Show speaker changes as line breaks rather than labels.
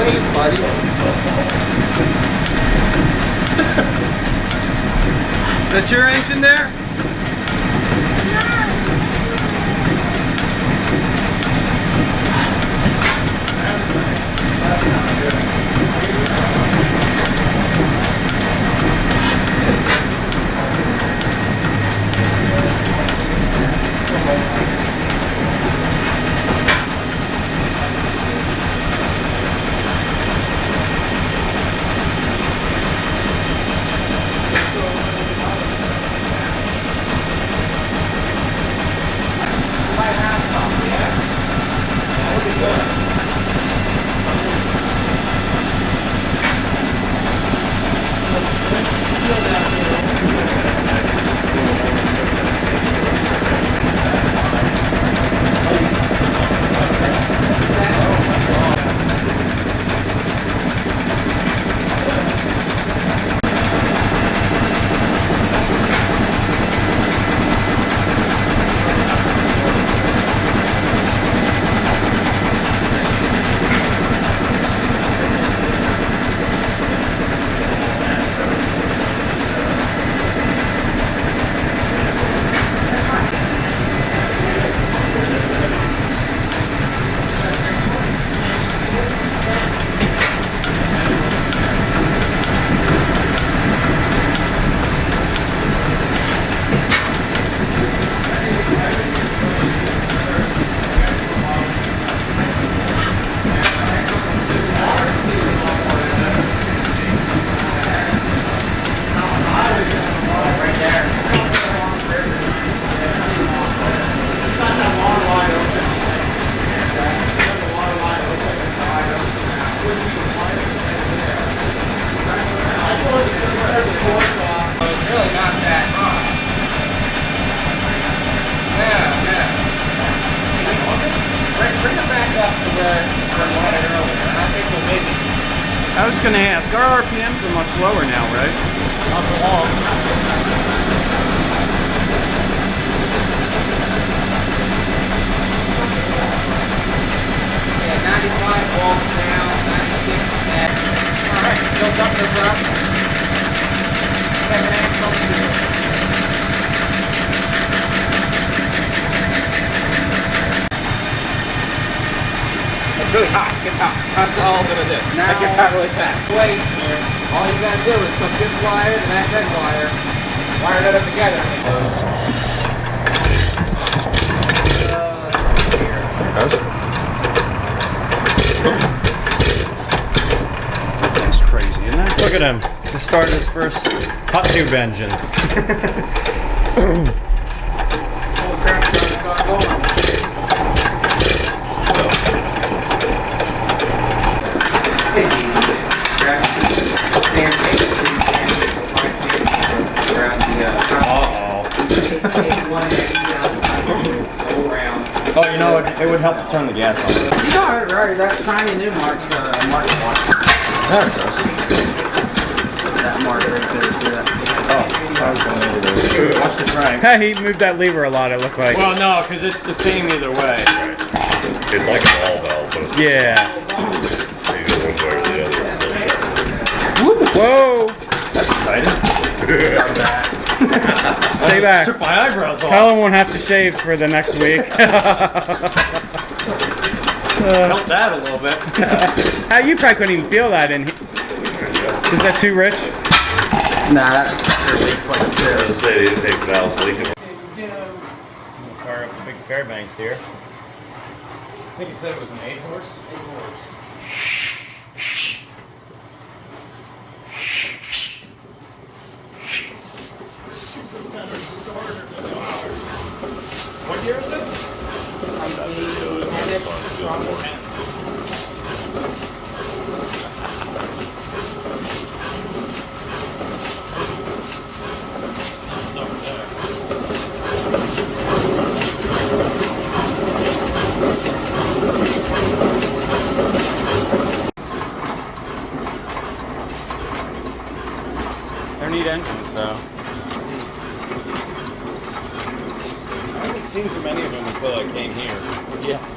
Hey, buddy.
That's your engine there? I was going to ask, our RPMs are much lower now, right?
Not for long. Yeah, 95 walks down, 96 net. Alright, built up the brush. 7 axles to do it. It's really hot. It gets hot. That's all I'm gonna do. Now, it gets hot really fast. Wait here. All you gotta do is put this wire and that red wire, wire that up together.
That thing's crazy, isn't it? Look at him. Just started his first hot tube engine.
Holy crap, it's got going.
Oh, you know, it would help to turn the gas on.
You got it right. That tiny new mark's mark one.
There it goes.
That mark right there. See that?
Oh, I was going over there. Watch the crank. Hey, he moved that lever a lot, it looked like.
Well, no, because it's the same either way.
Right. It's like a ball valve, but it's
Yeah.
either one way or the other.
Whoa!
That's exciting.
Stay back.
Took my eyebrows off.
Helen won't have to shave for the next week.
Helped that a little bit.
You probably couldn't even feel that in here. Is that too rich?
Nah, that leaks like a
I was gonna say they didn't take valves leaking.
Fire up the big Fairbanks here. I think it said it was an 8-horse. 8-horse. What year is this?
They're neat engines, though.
I haven't seen too many of them until I came here.
Yeah.